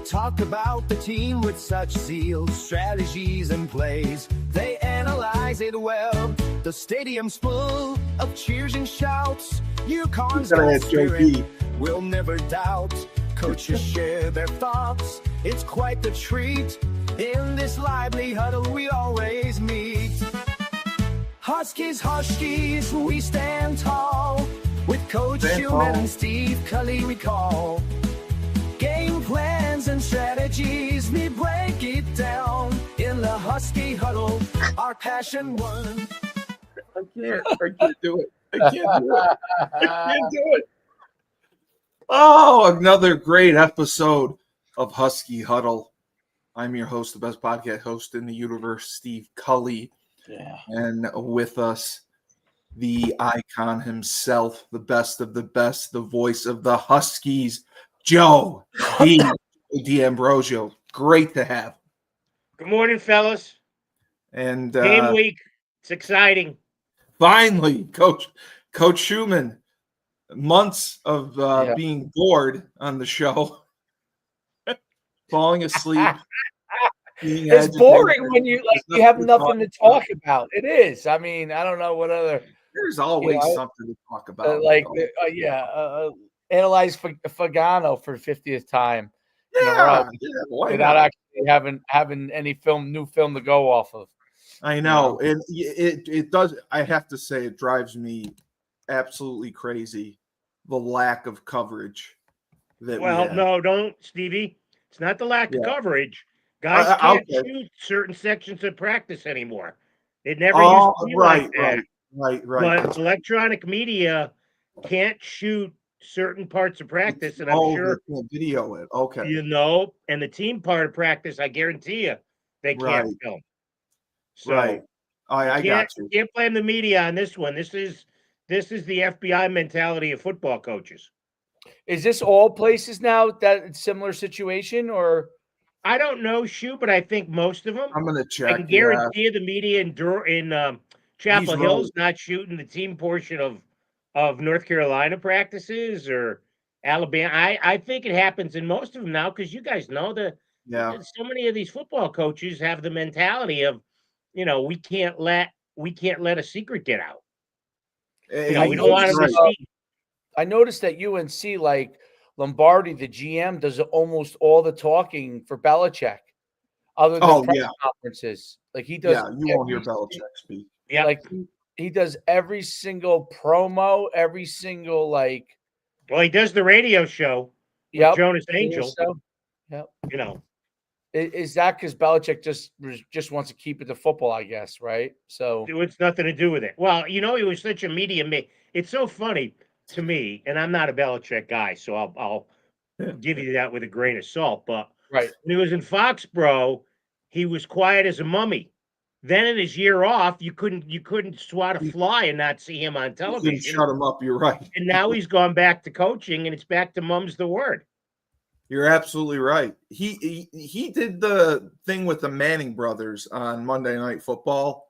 talk about the team with such zeal, strategies and plays. They analyze it well. The stadium's full of cheers and shouts. UCONN's spirit will never doubt. Coaches share their thoughts. It's quite the treat. In this lively huddle we always meet. Huskies, we stand tall. With Coach Schumann and Steve Cully we call. Game plans and strategies, we break it down. In the Husky Huddle, our passion won. I can't do it. I can't do it. Oh, another great episode of Husky Huddle. I'm your host, the best podcast host in the universe, Steve Cully. Yeah. And with us, the icon himself, the best of the best, the voice of the Huskies, Joe D'Ambrosio. Great to have. Good morning, fellas. And game week. It's exciting. Finally, Coach Schumann. Months of being bored on the show, falling asleep. It's boring when you have nothing to talk about. It is. I mean, I don't know what other. There's always something to talk about. Analyze Fagano for 50th time in a row without actually having any new film to go off of. I know, and it does. I have to say, it drives me absolutely crazy, the lack of coverage that no, don't, Stevie. It's not the lack of coverage. Guys can't shoot certain sections of practice anymore. It never used to be like that. Right. But electronic media can't shoot certain parts of practice, and I'm sure video it. Okay, and the team part of practice, I guarantee you, they can't film. So I got you. Can't blame the media on this one. This is the FBI mentality of football coaches. Is this all places now that it's similar situation, or I don't know, but I think most of them. I'm gonna check. I can guarantee you the media in Chapel Hill's not shooting the team portion of North Carolina practices or Alabama. I think it happens in most of them now because you guys know so many of these football coaches have the mentality of, we can't let a secret get out. We don't want them to see. I noticed that UNC, like Lombardi, the GM, does almost all the talking for Belichick, other than press conferences. Like he does. Yeah, you won't hear Belichick speak. Yeah, like he does every single promo, every single Well, he does the radio show. With Jonas Angel. Yep. Is that because Belichick just wants to keep it to football? I guess, right? So it's nothing to do with it. Well, he was such a media. It's so funny to me, and I'm not a Belichick guy, so I'll give you that with a grain of salt. But when he was in Foxborough, he was quiet as a mummy. Then in his year off, you couldn't swat a fly and not see him on television. You shut him up. You're right. And now he's gone back to coaching, and it's back to mum's the word. You're absolutely right. He did the thing with the Manning brothers on Monday Night Football.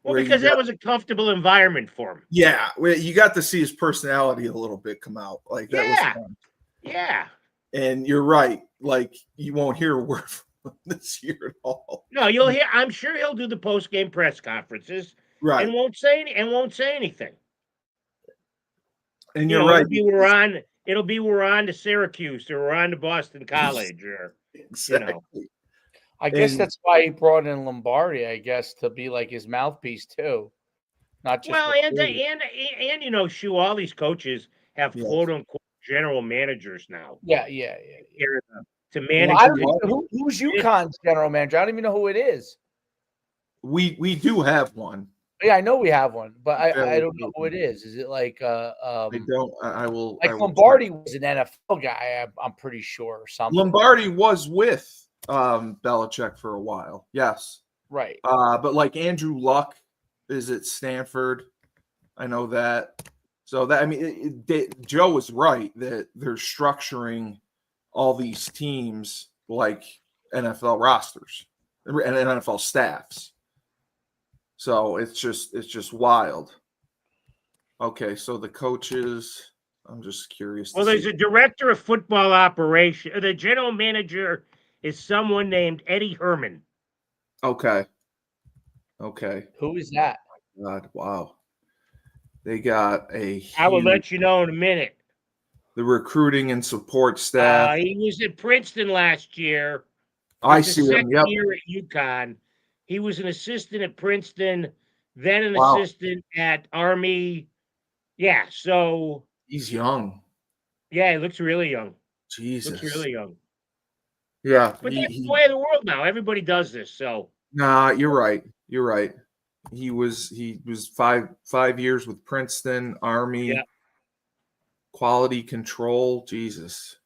Well, because that was a comfortable environment for him. Yeah, you got to see his personality a little bit come out. Like that was fun. Yeah. And you're right. Like you won't hear a word from him this year at all. No, you'll hear. I'm sure he'll do the post-game press conferences, right? And won't say anything. And you're right. It'll be we're on to Syracuse or we're on to Boston College or exactly. I guess that's why he brought in Lombardi. I guess to be like his mouthpiece too, not just. Well, and Shu, all these coaches have quote unquote general managers now. Yeah. To manage. Who's UConn's general manager? I don't even know who it is. We do have one. Yeah, I know we have one, but I don't know who it is. Is it like I don't. I will. Like Lombardi was an NFL guy. I'm pretty sure or something. Lombardi was with Belichick for a while. Yes. Right. But like Andrew Luck is at Stanford. I know that. So that Joe was right that they're structuring all these teams like NFL rosters and NFL staffs. So it's just wild. Okay, so the coaches, I'm just curious. Well, there's a director of football operation. The general manager is someone named Eddie Herman. Okay. Who is that? God, wow. They got a I will huge, let you know in a minute. the recruiting and support staff. He was at Princeton last year. I It's his see him. second Yep. year at UConn. He was an assistant at Princeton, then an Wow. assistant at Army. Yeah, so He's young. yeah, he looks really young. Jesus. Looks really young. Yeah. But that's the way of the world now. Everybody does this. So Nah, you're right. You're right. He was 5 years with Princeton, Army, yeah, quality control. Jesus.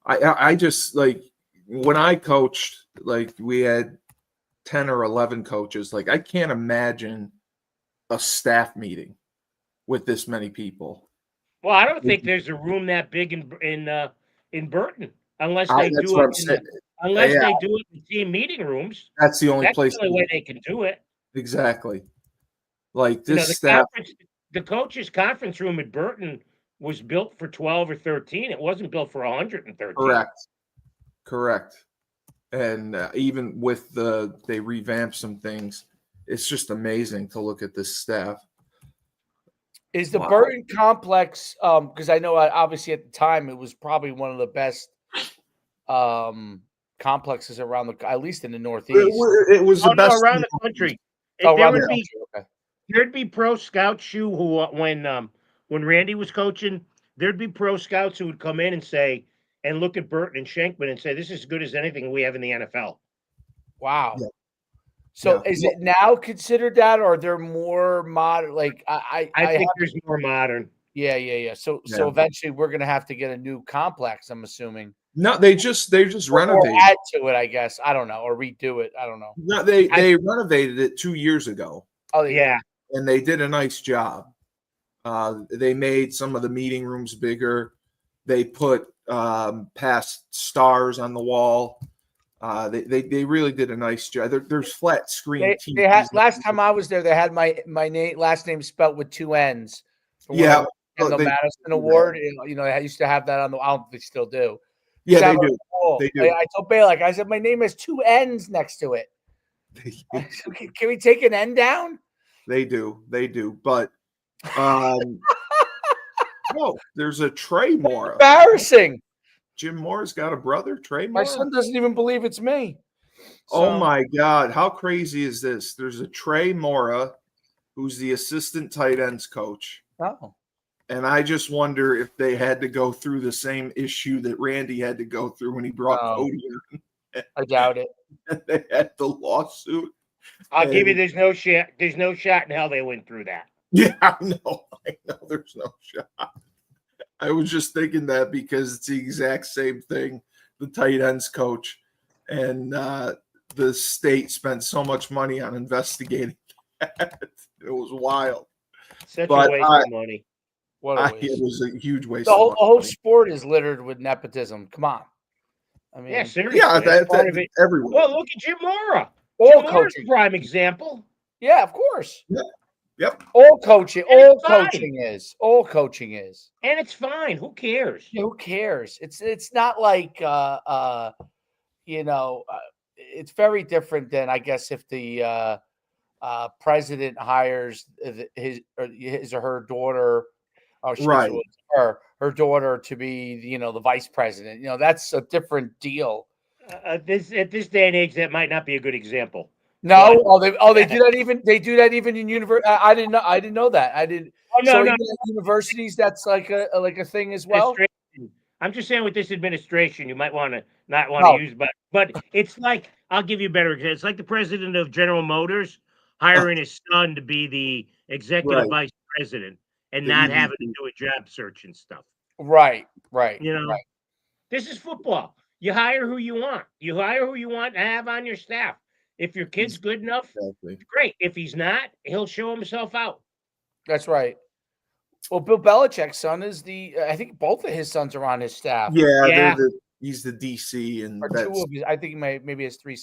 I just like when I coached, like we had 10 or 11 coaches. Like I can't imagine a staff meeting with this many people. well, I don't think there's a room that big in Burton unless they That's do what it I'm saying. unless Yeah, they do it in team meeting rooms. that's the only That's place. the only way they can do it. Exactly. Like You know, this staff. the coaches' conference room at Burton was built for 12 or 13. It wasn't built for 113. Correct. And even with they revamped some things. It's just amazing to look at this staff. Is the Burton complex? Because I know obviously at the time it was probably one of the best complexes around at least in the Northeast. It was the best around the country. There'd be pro scouts who when Randy was coaching, there'd be pro scouts who would come in and say and look at Burton and Schenkman and say, "This is as good as anything we have in the NFL." Wow. Yeah. So is it now considered that, or they're more modern? Like I think there's more modern. Yeah. So eventually we're gonna have to get a new complex. I'm assuming. No, they just renovated. Or add to it, I guess. I don't know, or redo it. I don't know. No, they renovated it 2 years ago. Oh yeah, and they did a nice job. They made some of the meeting rooms bigger. They put past stars on the wall. They really did a nice job. There's flat screen. They had last time I was there. They had my last name spelled with 2 N's. Yeah, the Madison Award. You know, I used to have that on the. I don't think they still do. Yeah, they do. They do. I told Balak, I said, my name has 2 N's next to it. Can we take an N down? They do. But no, there's a Trey Moore. Embarrassing. Jim Moore's got a brother, Trey Moore. My son doesn't even believe it's me. Oh my God. How crazy is this? There's a Trey Mora who's the assistant tight ends coach. Oh. And I just wonder if they had to go through the same issue that Randy had to go through when he brought Cody in. I doubt it. They had the lawsuit. I'll give you there's no shot in hell they went through that. Yeah, I know there's no shot. I was just thinking that because it's the exact same thing. The tight ends coach and the state spent so much money on investigating that. It was wild. Such a waste of money. What a waste. It was a huge waste. The whole sport is littered with nepotism. Come on. I mean, yeah, seriously. Yeah, that's part of it. Everywhere. Well, look at Jim Mora. All Jim Mora's a prime example. Yeah, of course. Yeah. Yep. All coaching is. And it's fine. Who cares? Yeah, who cares? It's not like it's very different than, I guess, if the president hires his or her daughter, right, her daughter to be the vice president. That's a different deal. At this day and age, that might not be a good example. No, they do that even. They do that even in university. I didn't know that. I didn't. Oh, no, so universities, that's like a thing as well. I'm just saying, with this administration, you might want to not want to use, but it's like, I'll give you a better example. It's like the president of General Motors hiring his son to be the executive vice president and not having to do a job search and stuff. Right. This is football. You hire who you want. You hire who you want to have on your staff. If your kid's good enough, great. If he's not, he'll show himself out. That's right. Well, Bill Belichick's son is I think both of his sons are on his staff. Yeah. He's the DC, and two of his. I think maybe his 3.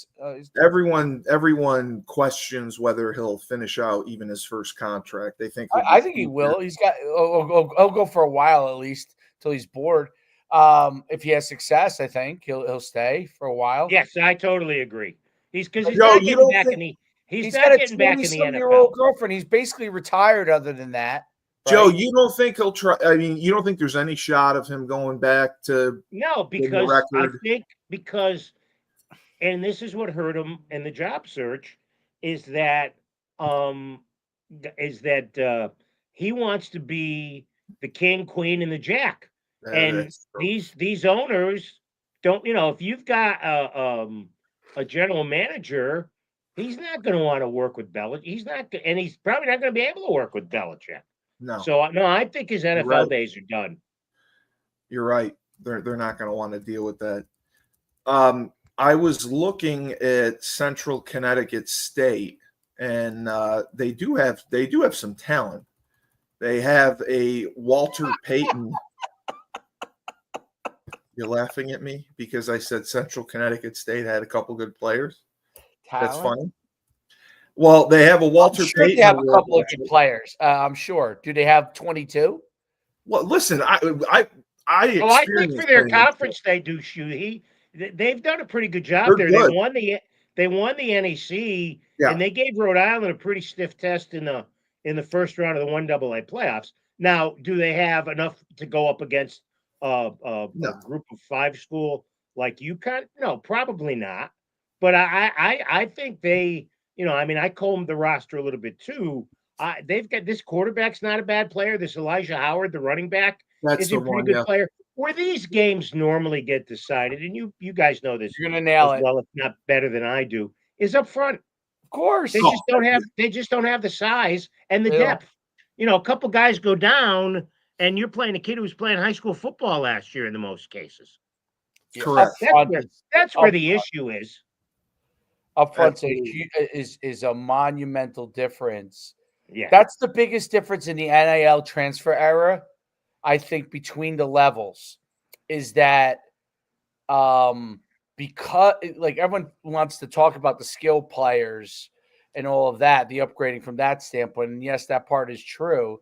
Everyone questions whether he'll finish out even his first contract. They think. I think he will. He's got. He'll go for a while at least till he's bored. If he has success, I think he'll stay for a while. Yes, I totally agree. He's Joe, not you getting don't back think- in the He's not got a getting back in the 20-some-year-old NFL. girlfriend. He's basically retired. Other than that, Joe, right? you don't think he'll try? I mean, you don't think there's any shot of him going back to No, the because I record? think and this is what hurt him in the job search, is that um he wants to be the king, queen, and the jack. And That's true. these owners don't, if you've got a general manager, he's not going to want to work with Belichick. And he's probably not going to be able to work with Belichick. No, So no, I think his NFL right. days are done. You're right. They're not going to want to deal with that. I was looking at Central Connecticut State, and they do have some talent. They have a Walter Payton. You're laughing at me because I said Central Connecticut State had a couple good players. That's funny. Well, they have a Walter Payton. They have a couple of good players. I'm sure. Do they have 22? Well, listen, I think for their conference they do shoot. They've done a pretty good job there. Good. They won the NEC, yeah. And they gave Rhode Island a pretty stiff test in the first round of the 1AA playoffs. Now, do they have enough to go up against a group of 5 school like UConn? No, probably not. But I think they, I combed the roster a little bit too. They've got this quarterback's not a bad player. This Elijah Howard, the running back, is a pretty good player. Where these games normally get decided, and you guys know this, you're gonna nail it. Well, if not better than I do, is up front. Of course, they just don't have the size and the depth. A couple guys go down, and you're playing a kid who was playing high school football last year in the most cases. Correct. That's where the issue is. Up front is a monumental difference. Yeah, that's the biggest difference in the NIL transfer era. I think between the levels is that because like everyone wants to talk about the skill players and all of that, the upgrading from that standpoint. And yes, that part is true.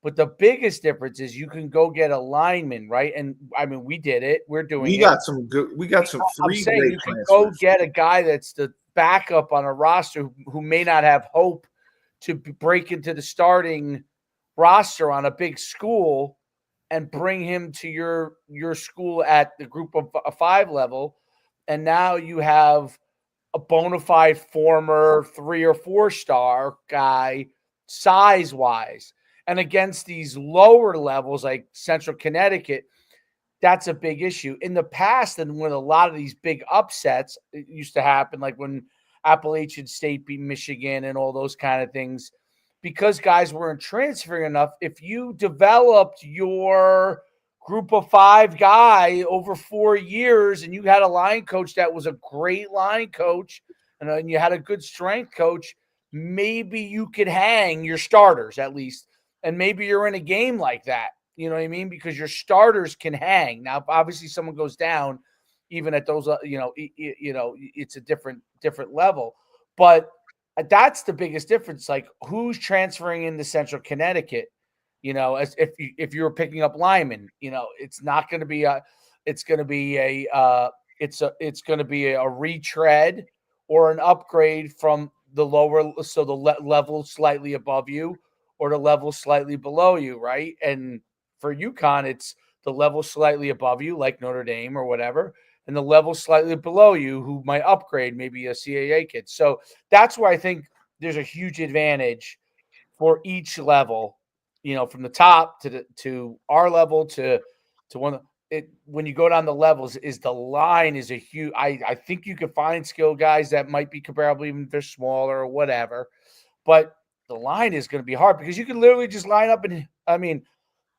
But the biggest difference is you can go get a lineman, right? And I mean, we did it. We're doing it. We got some 3 great you can go get a guy that's the backup on a roster who may not have hope to break into the starting roster on a big school and bring him to your school at the group of 5 level. And now you have a bona fide former 3 or 4 star guy size wise. And against these lower levels like Central Connecticut, that's a big issue. In the past, and when a lot of these big upsets it used to happen, like when Appalachian State beat Michigan and all those kind of things, because guys weren't transferring enough, if you developed your group of 5 guy over 4 years and you had a line coach that was a great line coach and you had a good strength coach, maybe you could hang your starters at least. And maybe you're in a game like that. You know what I mean? Because your starters can hang. Now, obviously, someone goes down, even at those, it's a different level. But that's the biggest difference. Like, who's transferring into Central Connecticut? As if you were picking up linemen, it's not going to be it's going to be a retread or an upgrade from the lower, so the level slightly above you or the level slightly below you, right? And for UConn, it's the level slightly above you, like Notre Dame or whatever, and the level slightly below you who might upgrade, maybe a CAA kid. So that's where I think there's a huge advantage for each level, from the top to our level to one. When you go down the levels, is the line is a huge. I think you could find skill guys that might be comparable, even if they're smaller or whatever, but the line is going to be hard because you can literally just line up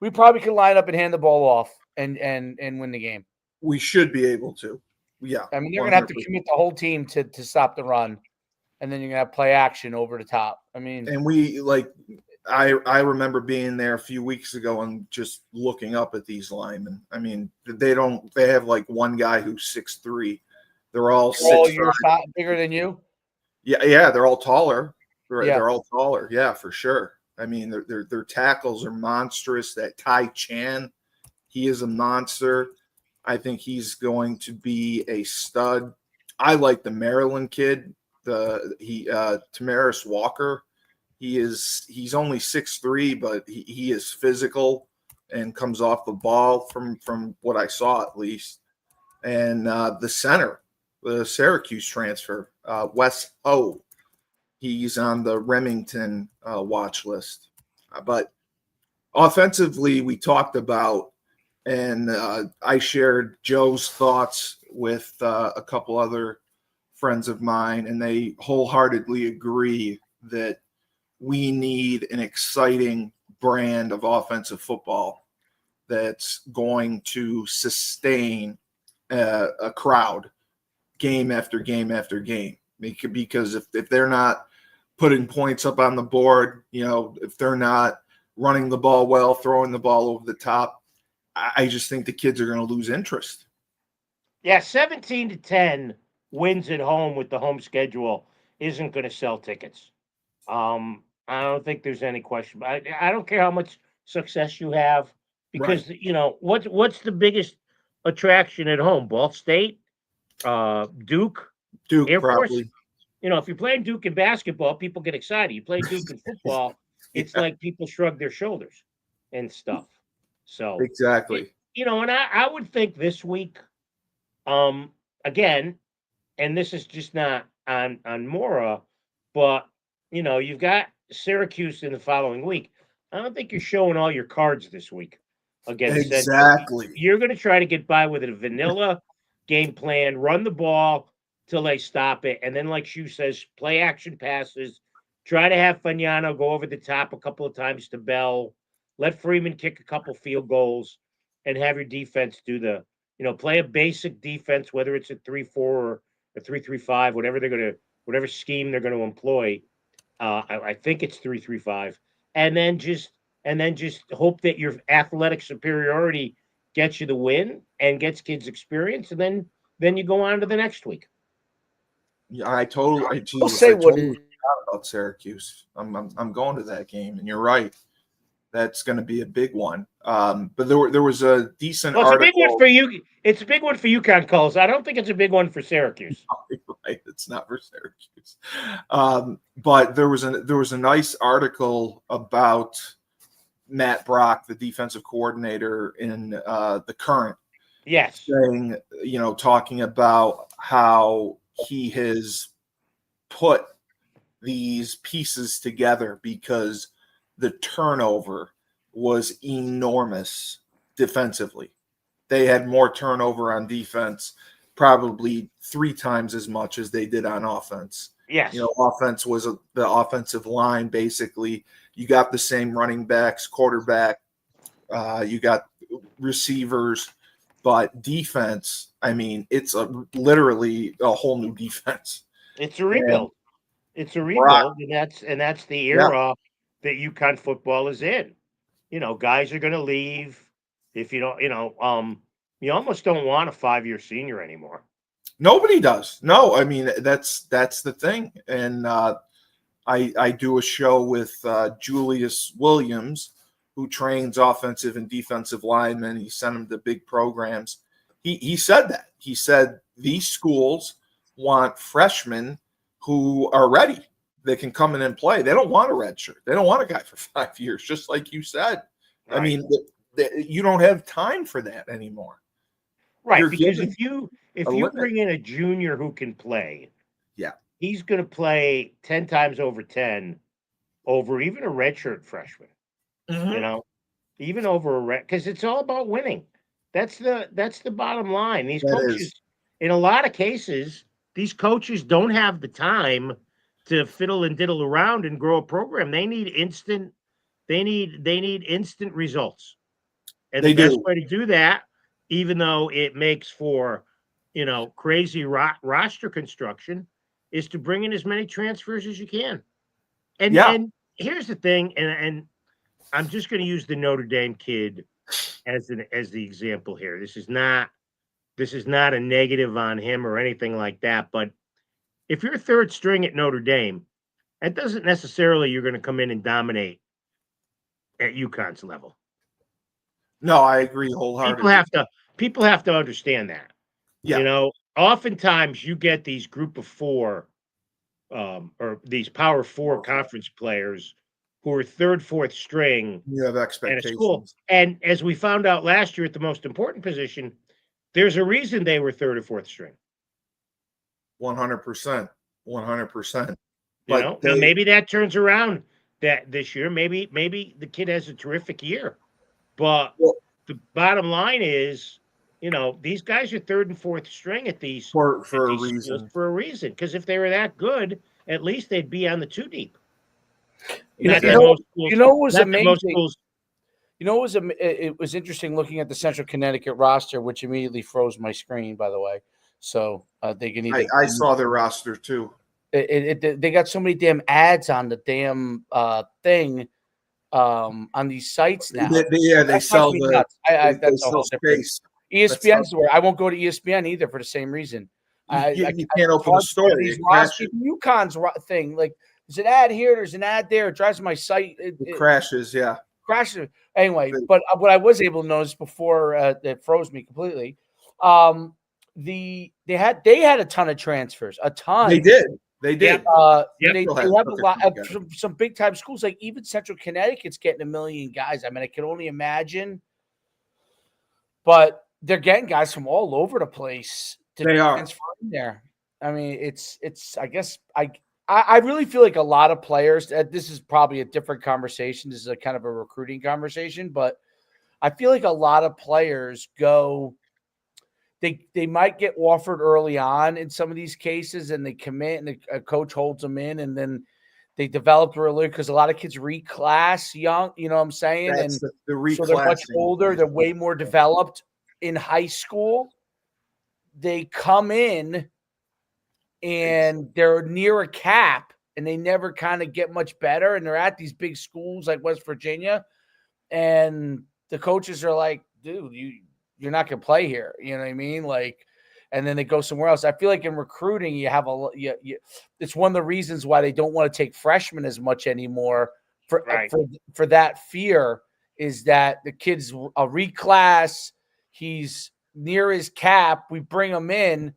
we probably could line up and hand the ball off and win the game. We should be able to. Yeah. I mean, they're going to have to commit the whole team to stop the run, and then you're going to have play action over the top. I mean, and I remember being there a few weeks ago and just looking up at these linemen. I mean, they have like one guy who's 6'3". They're all 6'5". Bigger than you? Yeah, they're all taller. They're all taller. Yeah, for sure. I mean, their tackles are monstrous. That Kai Chan, he is a monster. I think he's going to be a stud. I like the Maryland kid, Tamaris Walker. He's only 6'3", but he is physical and comes off the ball from what I saw at least. And the center, the Syracuse transfer, Wes Ho, he's on the Remington watch list. But offensively, we talked about, and I shared Joe's thoughts with a couple other friends of mine, and they wholeheartedly agree that we need an exciting brand of offensive football that's going to sustain a crowd game after game after game. Because if they're not putting points up on the board, if they're not running the ball well, throwing the ball over the top, I just think the kids are going to lose interest. Yeah, 17-10 wins at home with the home schedule isn't going to sell tickets. I don't think there's any question. I don't care how much success you have, because what's the biggest attraction at home? Ball State, Duke, Air probably. Force. If you're playing Duke in basketball, people get excited. You play Duke in football, it's like people shrug their shoulders and stuff. So exactly. And I would think this week, again, and this is just not on Mora, but you've got Syracuse in the following week. I don't think you're showing all your cards this week against exactly. You're going to try to get by with a vanilla game plan, run the ball till they stop it, and then, like Shu says, play action passes. Try to have Fagnano go over the top a couple of times to Bell. Let Freeman kick a couple field goals, and have your defense do the play a basic defense, whether it's a 3-4 or a 3-3-5, whatever scheme they're going to employ. I think it's 3-3-5, and then just hope that your athletic superiority gets you the win and gets kids experience, and then you go on to the next week. Yeah, I totally forgot about Syracuse. I'm going to that game, and you're right. That's going to be a big one. But there was a decent article. It's a big one for you. It's a big one for UConn, Coles. I don't think it's a big one for Syracuse. Right, it's not for Syracuse. But there was a nice article about Matt Brock, the defensive coordinator in the Current. Yes, saying, talking about how he has put these pieces together because the turnover was enormous defensively. They had more turnover on defense, probably 3 times as much as they did on offense. Yes. Offense was the offensive line, basically. You got the same running backs, quarterback, you got receivers, but defense, I mean, it's literally a whole new defense. It's a rebuild. It's a rebuild, and that's the era that UConn football is in. Guys are going to leave. If you don't, you almost don't want a 5-year senior anymore. Nobody does. No, I mean, that's the thing. And I do a show with Julius Williams, who trains offensive and defensive linemen. He sent them to big programs. He said that. He said these schools want freshmen who are ready. They can come in and play. They don't want a red shirt. They don't want a guy for 5 years, just like you said. Right. I mean, you don't have time for that anymore. Right, because if you bring in a junior who can play, he's going to play 10 times over 10 over even a redshirt freshman. Mm-hmm. Even over because it's all about winning. That's the bottom line. These coaches, in a lot of cases, these coaches don't have the time to fiddle and diddle around and grow a program. They need instant. They need instant results, and the best way to do that, even though it makes for crazy roster construction, is to bring in as many transfers as you can. And here's the thing, and I'm just going to use the Notre Dame kid as the example here. This is not a negative on him or anything like that. But if you're third string at Notre Dame, that doesn't necessarily you're going to come in and dominate at UConn's level. No, I agree wholeheartedly. people have to understand that. Yeah. You know, oftentimes you get these group of four or these power four conference players who are third, fourth string You have at a school. expectations. And as we found out last year at the most important position, there's a reason they were third or fourth string. 100%. 100%. You know, now maybe that turns around that this year. Maybe the kid has a terrific year. But the bottom line is, you know, these guys are third and fourth string at these for a schools reason. for a reason. Because if they were that good, at least they'd be on the two deep. You know what was amazing? You know, it was interesting looking at the Central Connecticut roster, which immediately froze my screen, by the way. So they can either. I saw their roster too. They got so many damn ads on the damn thing on these sites now. They sell the. That's a whole different. ESPN's where I won't go to ESPN either for the same reason. You can't open the store. UConn's thing, like there's an ad here, there's an ad there. It drives my site. It crashes, yeah. Crashes. Anyway, but what I was able to notice before it froze me completely, they had a ton of transfers, a ton. They did. They have a lot of some big time schools, like even Central Connecticut's getting 1 million guys. I mean, I can only imagine, but they're getting guys from all over the place. They are in there. I mean, it's. I guess I really feel like a lot of players. This is probably a different conversation. This is a kind of a recruiting conversation, but I feel like a lot of players go. They might get offered early on in some of these cases, and they commit, and a coach holds them in, and then they develop early because a lot of kids reclass young. You know what I'm saying? That's and the so they're much older. They're way more developed in high school. They come in and they're near a cap and they never kind of get much better. And they're at these big schools like West Virginia. And the coaches are like, dude, you're not going to play here. You know what I mean? Like, and then they go somewhere else. I feel like in recruiting, you have it's one of the reasons why they don't want to take freshmen as much anymore for that fear is that the kid's a reclass. He's near his cap. We bring him in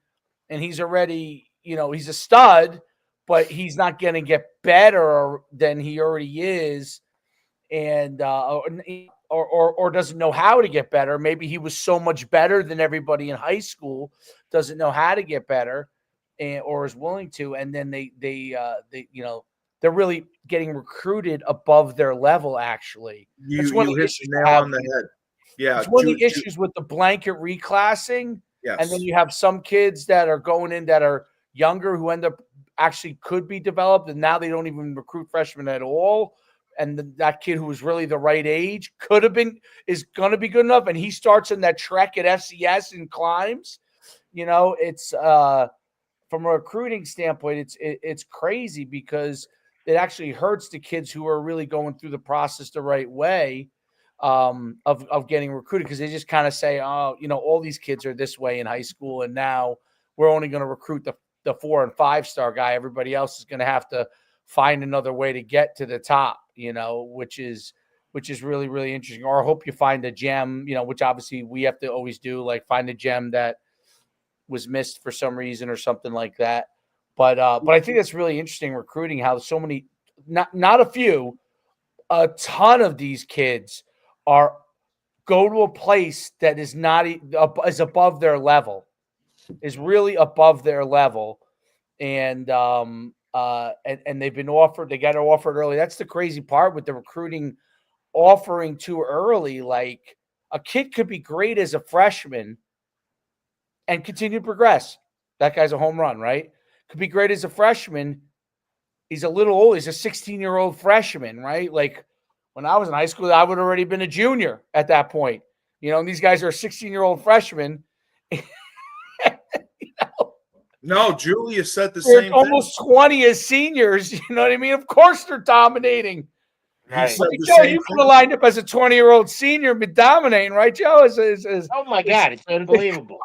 and he's already, he's a stud, but he's not going to get better than he already is. And, or doesn't know how to get better. Maybe he was so much better than everybody in high school, doesn't know how to get better or is willing to. And then they're really getting recruited above their level. Actually, you hit the nail on the head. Yeah, it's one of the issues with the blanket reclassing. Yes. And then you have some kids that are going in that are younger who end up actually could be developed, and now they don't even recruit freshmen at all. And that kid who was really the right age is going to be good enough, and he starts in that trek at FCS and climbs. It's from a recruiting standpoint, it's crazy because it actually hurts the kids who are really going through the process the right way. Of getting recruited because they just kind of say, oh, all these kids are this way in high school, and now we're only going to recruit the 4 and 5 star guy. Everybody else is going to have to find another way to get to the top, which is really, really interesting. Or I hope you find a gem, which obviously we have to always do, like find a gem that was missed for some reason or something like that. But I think that's really interesting recruiting, how so many, not a few, a ton of these kids go to a place that is is above their level, is really above their level, and they've been offered. They got offered early. That's the crazy part with the recruiting, offering too early. Like a kid could be great as a freshman and continue to progress. That guy's a home run, right? Could be great as a freshman. He's a little old. He's a 16-year-old freshman, right? Like. When I was in high school, I would have already been a junior at that point. And these guys are 16-year-old freshmen. No, Julia said the same thing. Almost 20 as seniors. You know what I mean? Of course they're dominating. Right. Joe, you could have lined up as a 20-year-old senior and been dominating, right, Joe? Oh, my God. It's unbelievable.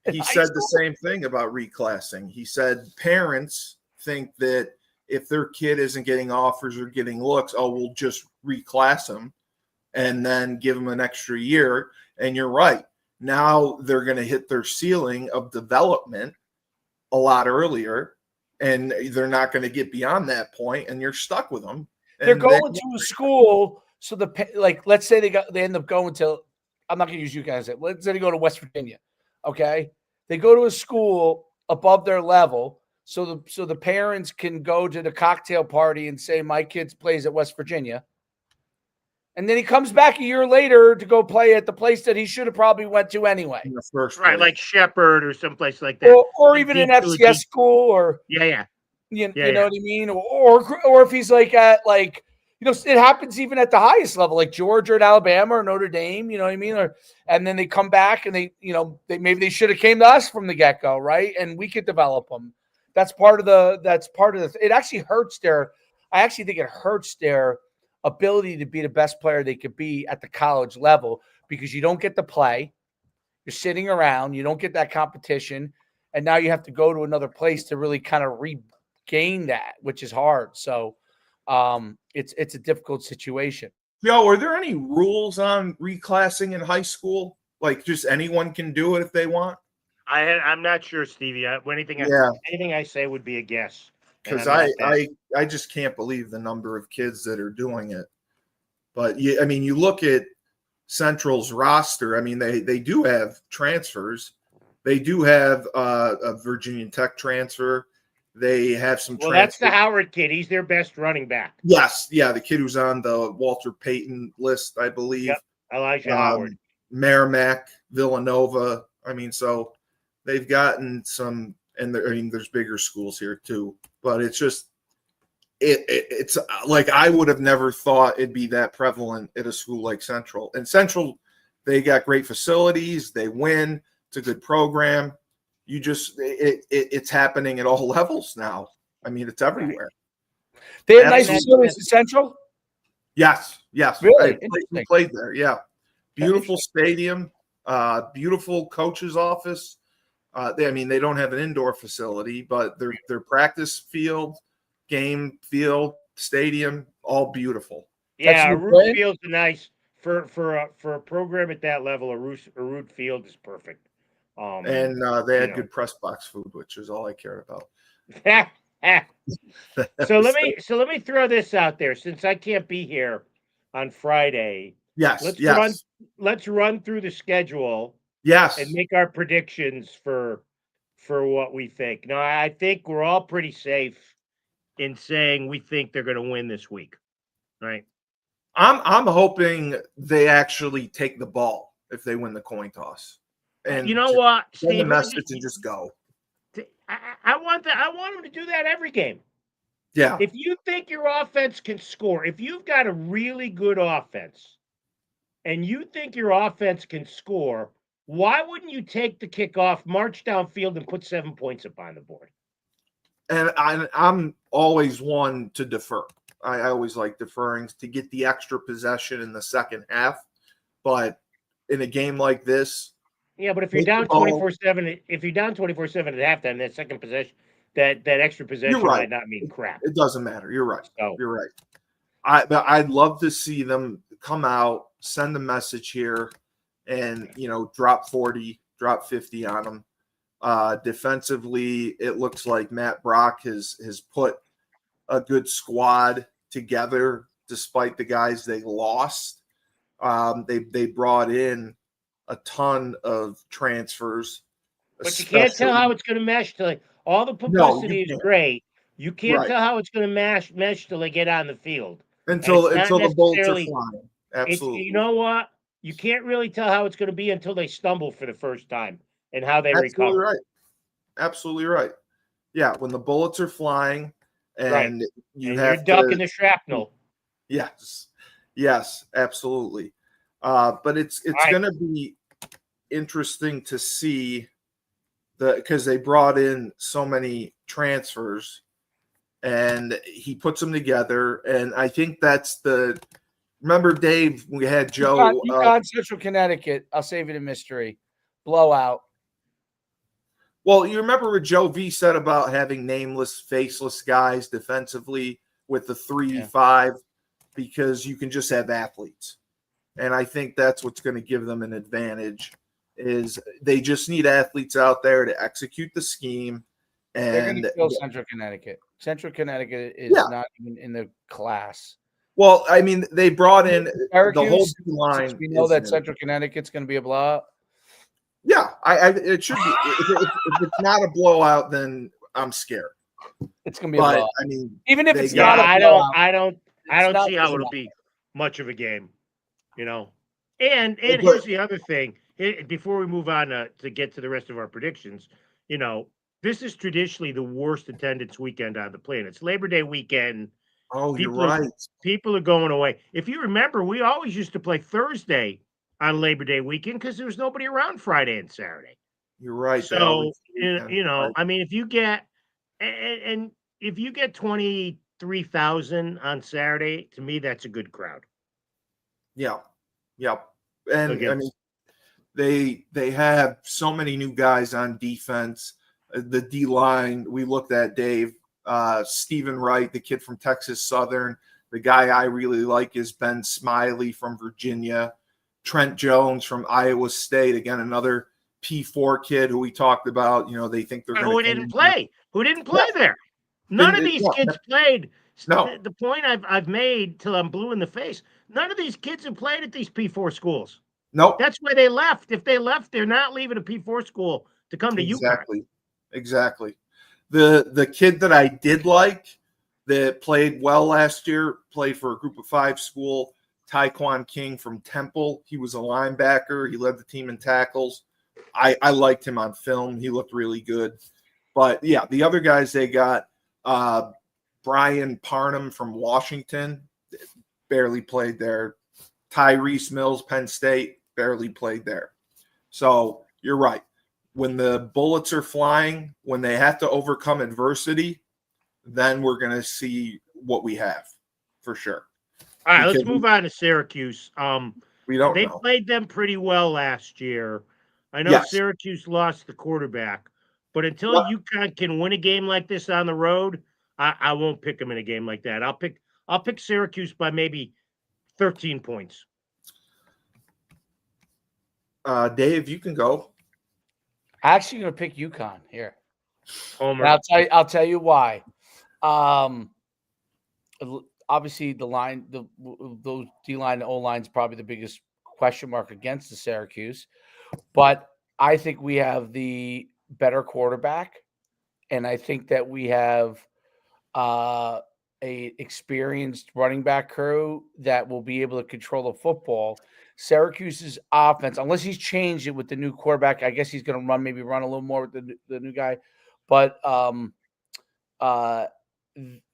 He said the same thing about reclassing. He said parents think that if their kid isn't getting offers or getting looks, we'll just reclass them and then give them an extra year. And you're right. Now they're going to hit their ceiling of development a lot earlier, and they're not going to get beyond that point, and you're stuck with them. They're going to a school, so let's say they end up going to, I'm not going to use you guys. Let's say they go to West Virginia, okay? They go to a school above their level, so the parents can go to the cocktail party and say my kid plays at West Virginia, and then he comes back a year later to go play at the place that he should have probably went to anyway. In the first right, place. like Shepherd or someplace like that, or even an FCS school, or yeah. You know what I mean? Or if he's like at it happens even at the highest level, like Georgia or Alabama or Notre Dame, you know what I mean? And then they come back and maybe they should have came to us from the get-go, right? And we could develop them. That's part of it actually hurts I actually think it hurts their ability to be the best player they could be at the college level, because you don't get to play. You're sitting around, you don't get that competition, and now you have to go to another place to really kind of regain that, which is hard. So it's a difficult situation. Joe, are there any rules on reclassing in high school? Like just anyone can do it if they want? I'm not sure, Stevie. Anything I say would be a guess. Because I just can't believe the number of kids that are doing it. But you look at Central's roster. I mean, they do have transfers. They do have a Virginia Tech transfer. They have some. Well, that's the Howard kid. He's their best running back. Yes, yeah, the kid who's on the Walter Payton list, I believe. Yep. Elijah Howard, Merrimack, Villanova. I mean, so they've gotten some, and there's bigger schools here too. But it's just, it's like I would have never thought it'd be that prevalent at a school like Central. And Central, they got great facilities. They win. It's a good program. It's happening at all levels now. I mean, it's everywhere. They have nice facilities in Central? Yes. Really? We played there, yeah. Beautiful stadium, beautiful coach's office. They don't have an indoor facility, but their practice field, game field, stadium, all beautiful. Yeah, Root Field's nice for a program at that level. A Root Field is perfect. And they had good press box food, which is all I cared about. So let me throw this out there, since I can't be here on Friday. Yes, let's run through the schedule. Yes, and make our predictions for what we think. Now, I think we're all pretty safe in saying we think they're going to win this week, right? I'm hoping they actually take the ball if they win the coin toss. And you know what, send the message and just go. I want them to do that every game. Yeah. If you think your offense can score, if you've got a really good offense and you think your offense can score, why wouldn't you take the kickoff, march downfield, and put 7 points up on the board? And I'm always one to defer. I always like deferring to get the extra possession in the second half. But in a game like this, yeah. But if you're down 24-7, at halftime, that second possession, that extra possession might not mean crap. It doesn't matter. You're right. You're right. But I'd love to see them come out, send the message here, and drop 40, drop 50 on them. Defensively, it looks like Matt Brock has put a good squad together despite the guys they lost. They brought in a ton of transfers. But you can't tell how it's going to mesh till all the publicity is great. You can't tell how it's going to mesh till they get on the field. Until the bullets are flying. Absolutely. You know what? You can't really tell how it's going to be until they stumble for the first time and how they recover. Absolutely right. Yeah, when the bullets are flying and you're ducking the shrapnel. Yes, absolutely. But it's going to be interesting to see because they brought in so many transfers and he puts them together. And I think that's remember, Dave, we had Joe. UConn, Central Connecticut. I'll save it a mystery. Blowout. Well, you remember what Joe V said about having nameless, faceless guys defensively with the 3-5 because you can just have athletes. And I think that's what's going to give them an advantage is they just need athletes out there to execute the scheme. They're going And to kill Central Connecticut. Central Connecticut is not even in the class. well, I mean, they brought in the whole line. We know that Central Connecticut's going to be a blowout. Yeah, it should be. If it's not a blowout, then I'm scared. It's going to be a blowout. I mean, even if it's not a blowout, I don't see how it'll be much of a game, you know. And here's the other thing. Before we move on to get to the rest of our predictions, you know, this is traditionally the worst attendance weekend on the planet. It's Labor Day weekend. Oh, you're right. People are going away. If you remember, we always used to play Thursday on Labor Day weekend because there was nobody around Friday and Saturday. You're right. So, you know, right. I mean, if you get and if you get 23,000 on Saturday, to me, that's a good crowd. Yeah. And I mean, they have so many new guys on defense. The D line, we looked at Dave, Stephen Wright, the kid from Texas Southern. The guy I really like is Ben Smiley from Virginia. Trent Jones from Iowa State, again, another P4 kid who we talked about. You know, they think they're going to. Who didn't play there? None of these kids played. No. The point I've made till I'm blue in the face. None of these kids have played at these P4 schools. Nope. That's why they left. If they left, they're not leaving a P4 school to come to UConn. Exactly. The kid that I did like that played well last year, played for a group of 5 school, Taekwon King from Temple. He was a linebacker. He led the team in tackles. I liked him on film. He looked really good. But, yeah, the other guys they got, Brian Parnham from Washington, barely played there. Tyrese Mills, Penn State, barely played there. So you're right. When the bullets are flying, when they have to overcome adversity, then we're going to see what we have for sure. All right, let's move on to Syracuse. They played them pretty well last year. I know Syracuse lost the quarterback, but until UConn can win a game like this on the road, I won't pick them in a game like that. I'll pick Syracuse by maybe 13 points. Dave, you can go. I'm actually going to pick UConn here. Homer. I'll tell you why. Obviously, the line, those D line and O line is probably the biggest question mark against the Syracuse, but I think we have the better quarterback, and I think that we have a experienced running back crew that will be able to control the football. Syracuse's offense, unless he's changed it with the new quarterback, I guess he's going to run a little more with the new guy, but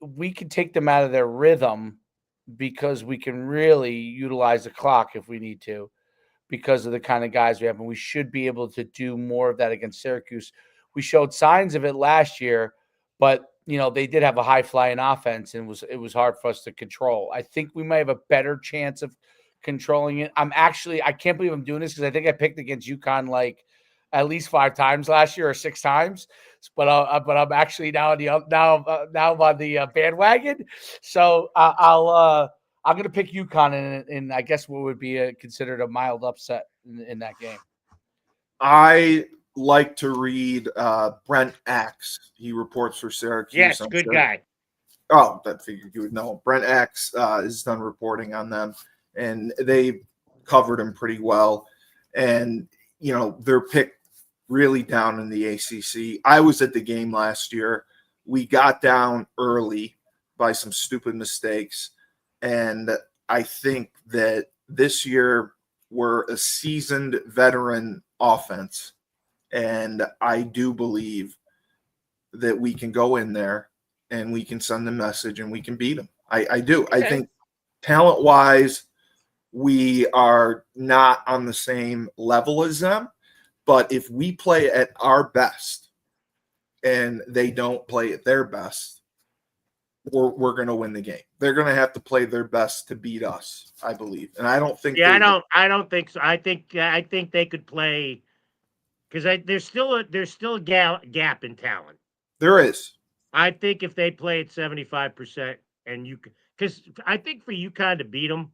we can take them out of their rhythm because we can really utilize the clock if we need to because of the kind of guys we have, and we should be able to do more of that against Syracuse. We showed signs of it last year, but they did have a high-flying offense, and it was hard for us to control. I think we might have a better chance of controlling it. I can't believe I'm doing this because I think I picked against UConn like at least 5 times last year or 6 times, but I'm actually now on the bandwagon. So I'm going to pick UConn in I guess what would be considered a mild upset in that game. I like to read Brent Axe. He reports for Syracuse. Yes, good guy. Oh, that figured you would know. Brent Axe is done reporting on them, and they covered him pretty well. And they're picked really down in the ACC. I was at the game last year. We got down early by some stupid mistakes, and I think that this year we're a seasoned veteran offense. And I do believe that we can go in there and we can send the message and we can beat them. I do. Okay. I think talent-wise, we are not on the same level as them. But if we play at our best and they don't play at their best, we're going to win the game. They're going to have to play their best to beat us, I believe. And I don't think. Yeah, I don't think so. I think they could play. Because there's still a gap in talent. There is. I think if they play at 75%, and because I think for UConn to beat them,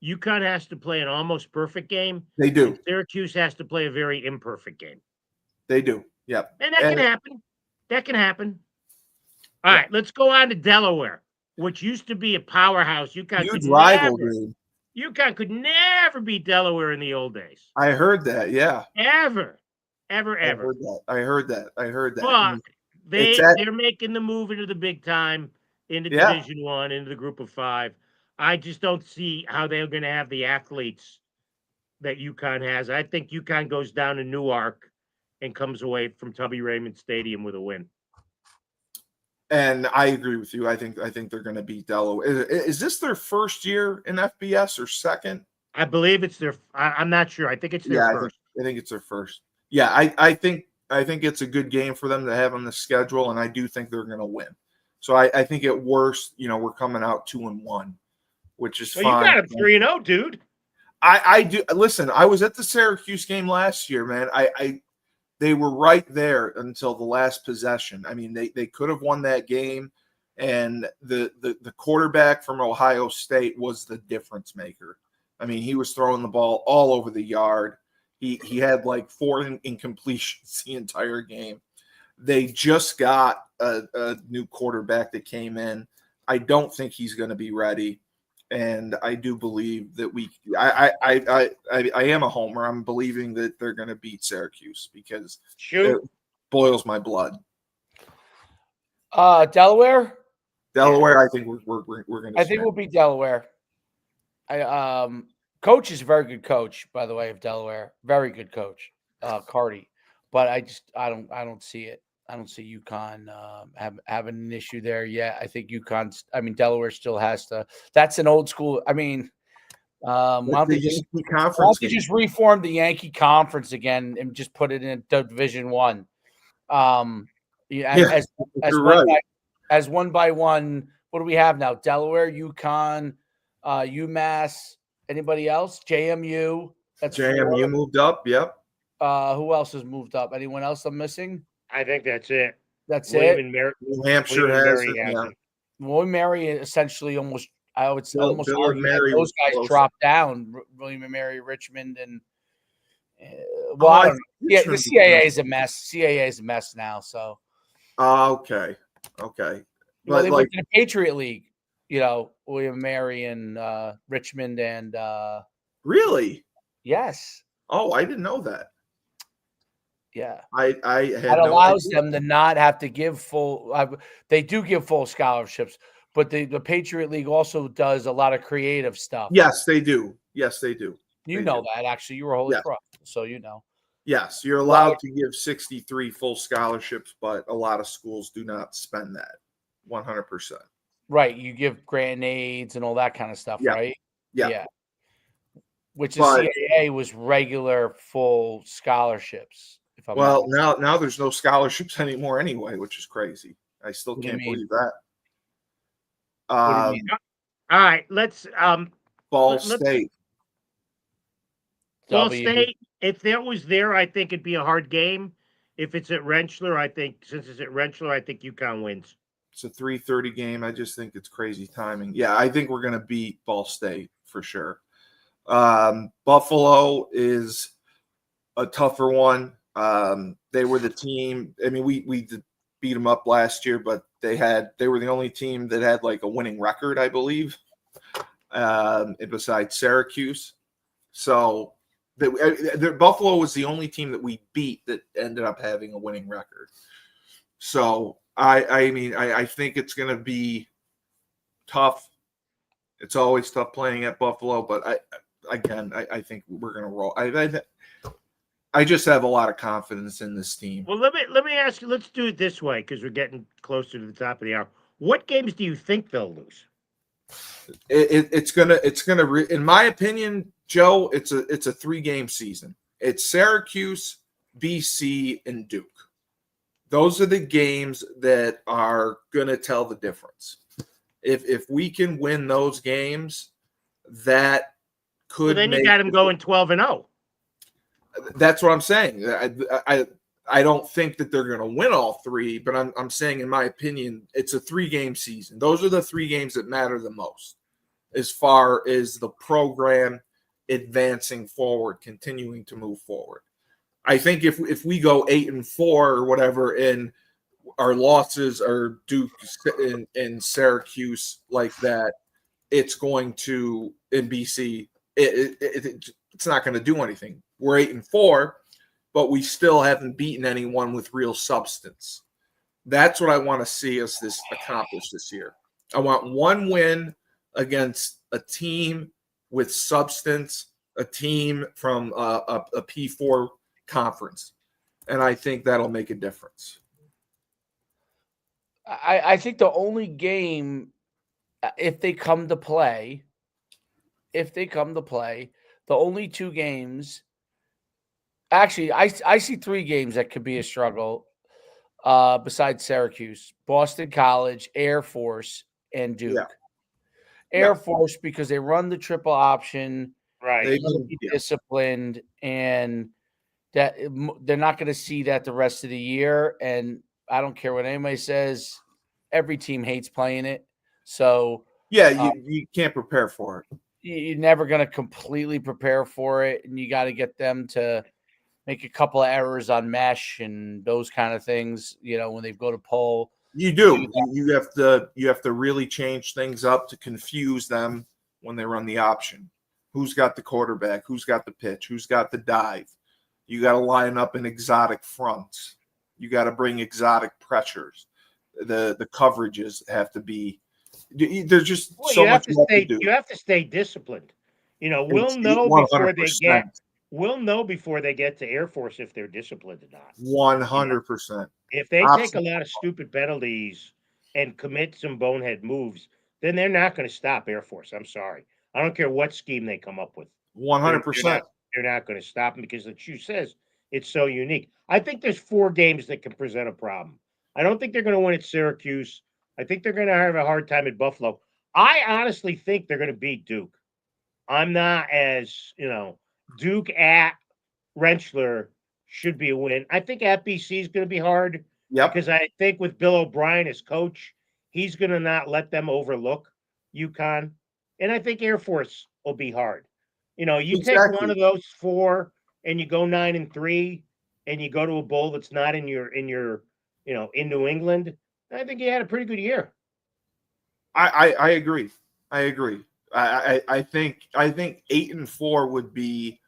UConn has to play an almost perfect game. They do. And Syracuse has to play a very imperfect game. They do. Yep. And that can happen. That can happen. All right, let's go on to Delaware, which used to be a powerhouse. Huge rivalry. UConn could never beat Delaware in the old days. I heard that. Yeah. Ever. I heard that. But they're making the move into the big time, into Division I, into the Group of 5. I just don't see how they're going to have the athletes that UConn has. I think UConn goes down to Newark and comes away from Tubby Raymond Stadium with a win. And I agree with you. I think they're going to beat Delaware. Is this their first year in FBS or second? I believe it's their. I'm not sure. I think it's their first. I think it's their first. Yeah, I think it's a good game for them to have on the schedule, and I do think they're going to win. So I think at worst, we're coming out 2-1, which is fine. You got them 3-0, dude. I do. Listen, I was at the Syracuse game last year, man. They were right there until the last possession. I mean, they could have won that game, and the quarterback from Ohio State was the difference maker. I mean, he was throwing the ball all over the yard. He had like 4 incompletions the entire game. They just got a new quarterback that came in. I don't think he's going to be ready. And I do believe that I am a homer. I'm believing that they're going to beat Syracuse because it boils my blood. Delaware. I think we're going to. I think we'll beat Delaware. Coach is a very good coach, by the way, of Delaware. Very good coach, Cardi. But I don't see it. I don't see UConn having an issue there yet. I think Delaware still has to. That's an old school. I mean, why don't they just reform the Yankee Conference again and just put it in Division I? As one by one. What do we have now? Delaware, UConn, UMass. Anybody else? JMU. That's JMU 4. Moved up. Yep. Who else has moved up? Anyone else I'm missing? I think that's it. New Hampshire has it. Yeah. William Mary essentially almost. I would say Bill and Mary those guys close. Dropped down. William and Mary, Richmond, and I don't know. Yeah, the CAA is a mess. CAA is a mess now. So. Okay. But they went to the Patriot League. William and Mary and Richmond and. Really? Yes. Oh, I didn't know that. Yeah, that allows them to not have to give full. They do give full scholarships, but the Patriot League also does a lot of creative stuff. Yes, they do. You know that actually, you were Holy Cross, so you know. Yes, you're allowed to give 63 full scholarships, but a lot of schools do not spend that 100%. Right, you give grant aids and all that kind of stuff, right? Yeah. Which the CAA was regular full scholarships. Now there's no scholarships anymore anyway, which is crazy. I still can't believe that. What do you mean? All right, let's Ball State. Ball State. If that was there, I think it'd be a hard game. If it's at Rentschler, since it's at Rentschler, I think UConn wins. It's a 3:30 game. I just think it's crazy timing. Yeah, I think we're going to beat Ball State for sure. Buffalo is a tougher one. They were the team. I mean, we beat them up last year, but they were the only team that had like a winning record, I believe, besides Syracuse. So Buffalo was the only team that we beat that ended up having a winning record. So I think it's going to be tough. It's always tough playing at Buffalo, but I think we're going to roll. I just have a lot of confidence in this team. Well, let me ask you. Let's do it this way because we're getting closer to the top of the hour. What games do you think they'll lose? It's gonna. In my opinion, Joe, it's a 3-game season. It's Syracuse, BC, and Duke. Those are the games that are gonna tell the difference. If we can win those games, that could. Well, then you got them going 12-0. That's what I'm saying. I don't think that they're going to win all 3, but I'm saying, in my opinion, it's a 3-game season. Those are the 3 games that matter the most. as far as the program advancing forward, continuing to move forward. I think if we go 8-4 or whatever, and our losses are Duke and Syracuse like that, it's going to in BC. It's not going to do anything. We're 8-4, but we still haven't beaten anyone with real substance. That's what I want to see us accomplish this year. I want one win against a team with substance, a team from a P4 conference, and I think that'll make a difference. I think the only game, if they come to play, the only two games, actually, I see three games that could be a struggle besides Syracuse: Boston College, Air Force, and Duke. Yeah. Air Force, because they run the triple option, Right. they're going to be disciplined, and that they're not going to see that the rest of the year. And I don't care what anybody says, every team hates playing it. So yeah, you can't prepare for it. You're never going to completely prepare for it, and you got to get them to make a couple of errors on mesh and those kind of things. You know, when they go to pull, you do. You have to really change things up to confuse them when they run the option. Who's got the quarterback? Who's got the pitch? Who's got the dive? You got to line up in exotic fronts. You got to bring exotic pressures. The coverages have to be. There's just so much to do. You have to stay disciplined. You know, we'll know 100%. We'll know before they get to Air Force if they're disciplined or not. 100%. If they take a lot of stupid penalties and commit some bonehead moves, then they're not going to stop Air Force. I'm sorry. I don't care what scheme they come up with. 100%. They're not going to stop them because, like you says, it's so unique. I think there's 4 games that can present a problem. I don't think they're going to win at Syracuse. I think they're going to have a hard time at Buffalo. I honestly think they're going to beat Duke. I'm not as, Duke at Rentschler should be a win. I think at BC is going to be hard. Because I think with Bill O'Brien as coach, he's going to not let them overlook UConn. And I think Air Force will be hard. You take one of those 4 and you go 9-3 and you go to a bowl that's not in in New England. I think he had a pretty good year. I agree. I think 8-4 would be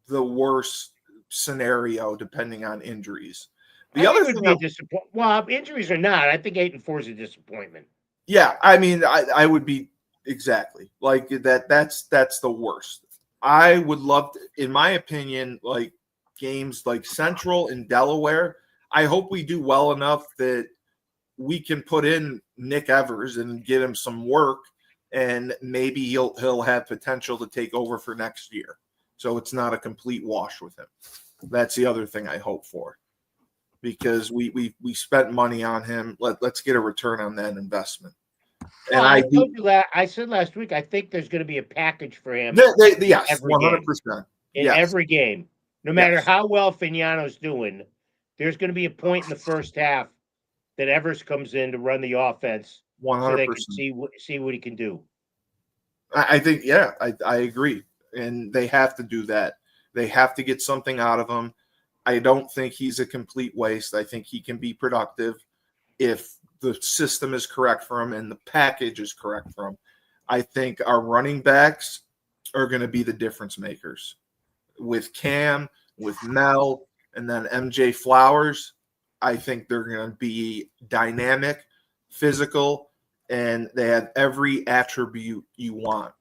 the worst scenario depending on injuries. The other thing would be well, injuries or not, I think 8-4 is a disappointment. Yeah, I mean, I would be exactly like that. That's the worst. I would love to, in my opinion, like games like Central and Delaware. I hope we do well enough that we can put in Nick Evers and get him some work, and maybe he'll have potential to take over for next year. So it's not a complete wash with him. That's the other thing I hope for, because we spent money on him. Let's get a return on that investment. And I said last week, I think there's going to be a package for him. Yes, 100%. In every game, no matter how well Fignano's doing, there's going to be a point in the first half that Evers comes in to run the offense 100%. so they can see what he can do. I think, I agree. And they have to do that. They have to get something out of him. I don't think he's a complete waste. I think he can be productive if the system is correct for him and the package is correct for him. I think our running backs are going to be the difference makers. With Cam, with Mel, and then MJ Flowers, I think they're going to be dynamic, physical, and they have every attribute you want.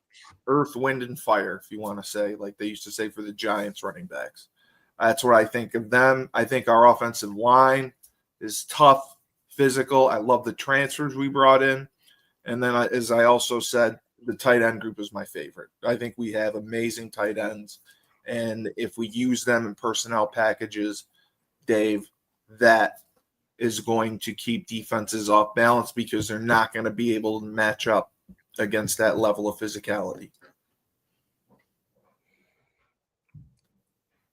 Earth, wind, and fire, if you want to say, like they used to say for the Giants running backs. That's what I think of them. I think our offensive line is tough, physical. I love the transfers we brought in. And then, as I also said, the tight end group is my favorite. I think we have amazing tight ends. And if we use them in personnel packages, Dave, that is going to keep defenses off balance because they're not going to be able to match up against that level of physicality.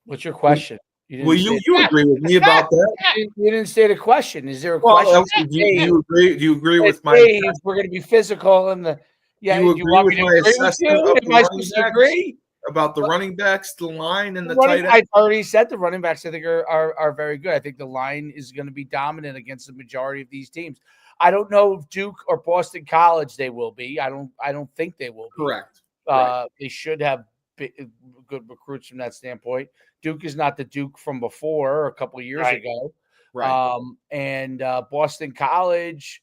What's your question? You agree with me about that? You didn't state a question. Is there a question? Do you agree with my? Dave, we're going to be physical, and Yeah, you you agree want with me to my agree with assessment you? of Am the I running supposed to backs? agree? About the running backs, the line, and the Running, tight end? I already said the running backs I think are very good. I think the line is going to be dominant against the majority of these teams. I don't know if Duke or Boston College they will be. I don't think they will be. Correct. Right. They should have good recruits from that standpoint. Duke is not the Duke from before, a couple of years ago. Right. And Boston College,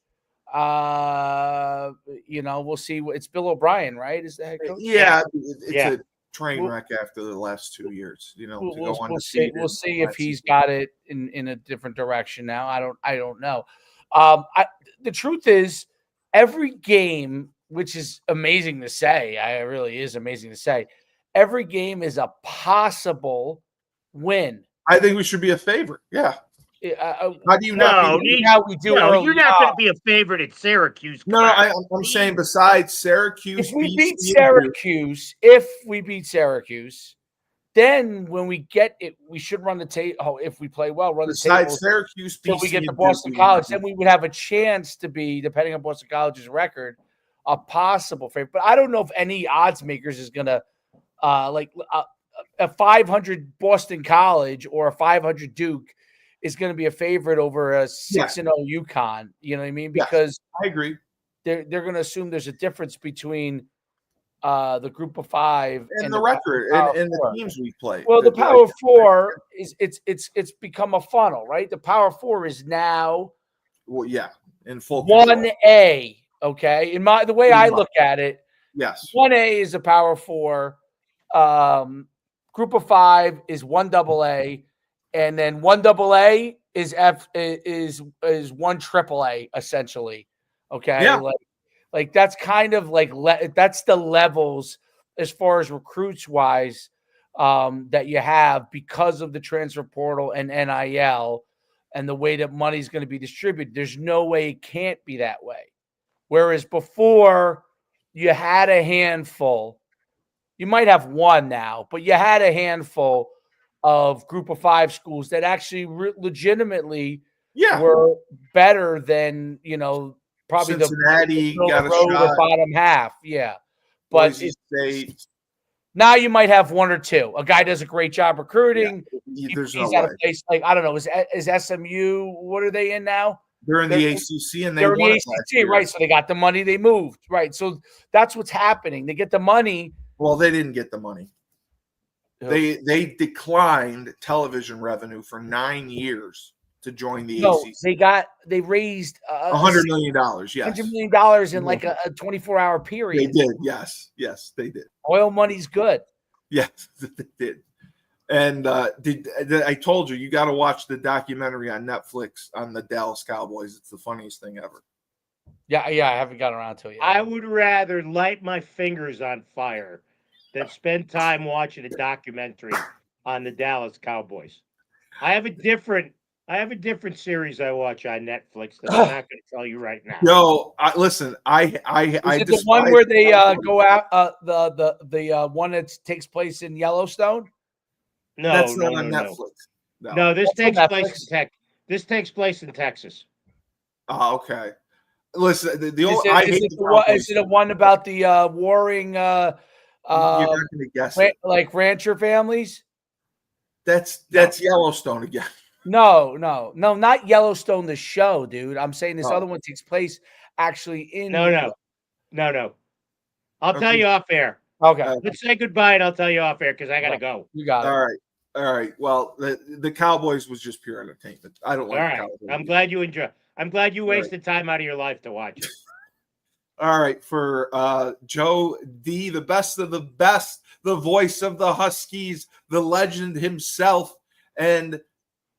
we'll see. It's Bill O'Brien, right? Is the head coach? Yeah, it's Yeah. a train wreck after the last 2 years. You know, to go We'll see. undefeated. We'll see if he's season. got it in a different direction now. I don't know. The truth is, every game, which is amazing to say, it really is amazing to say, every game is a possible win. I think we should be a favorite. Yeah. How do you No, not? How we do no, early you're not going on. to be a favorite at Syracuse. No, I'm saying besides Syracuse, If we beat BC, Syracuse, then when we get it, we should run the table. Oh, if we play well, run the table. besides Syracuse, Till BC, we get to and Boston Duke, College, then we would have a chance to be, depending on Boston College's record, a possible favorite. But I don't know if any odds makers is going to a 500 Boston College or a 500 Duke is going to be a favorite over a 6-0 UConn. You know what I mean? Because I agree. They're going to assume there's a difference between the group of five and the record and the teams we play. Well, the Power Four is it's become a funnel, right? The Power Four is now in full 1A. Okay, the way I look at it, yes, 1A is a Power Four. Group of five is 1AA, and then 1AA is one AAA essentially. Okay, yeah. Like that's kind of like that's the levels as far as recruits wise that you have because of the transfer portal and NIL and the way that money's going to be distributed. There's no way it can't be that way. Whereas before you had a handful, you might have one now, but you had a handful of group of five schools that actually legitimately were better than, probably Cincinnati got a shot. Bottom half. Yeah. But now you might have one or two. A guy does a great job recruiting. There's he's no at way. a place like, I don't know, is SMU, what are they in now? They're in the ACC and they're in the ACC, right? So they got the money, they moved, right? So that's what's happening. They get the money. Well, they didn't get the money. They declined television revenue for 9 years to join the ACC. They raised $100 million. Yes, $100 million in like a 24-hour period. They did. Yes, they did. Oil money's good. Yes, they did. And I told you got to watch the documentary on Netflix on the Dallas Cowboys. It's the funniest thing ever. Yeah, I haven't gotten around to it yet. I would rather light my fingers on fire than spend time watching a documentary on the Dallas Cowboys. I have a different series I watch on Netflix that I'm not going to tell you right now. No, listen. Is it the one where they go out the one that takes place in Yellowstone? No, that's not on Netflix. No, this takes place in Texas. This takes place in Texas. Oh, okay. Listen, is it a one about the warring? You're not going to guess it. Like rancher families. That's Yellowstone again. No, not Yellowstone, the show, dude. I'm saying this other one takes place actually in. No. I'll tell you off air. Okay. Let's say goodbye, and I'll tell you off air because I got to go. You got it. All right. Well, the Cowboys was just pure entertainment. I don't like the Cowboys. I'm glad you enjoy. I'm glad you wasted time out of your life to watch it. All right, for Joe D, the best of the best, the voice of the Huskies, the legend himself, and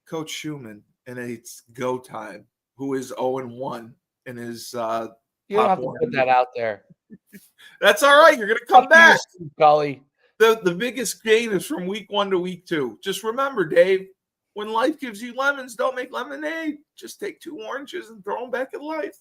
Coach Schumann, and it's go time, who is 0-1 in his you don't have to put that out there. That's all right. You're going to come back. Gully. The biggest gain is from week 1 to week 2. Just remember, Dave, when life gives you lemons, don't make lemonade. Just take 2 oranges and throw them back at life.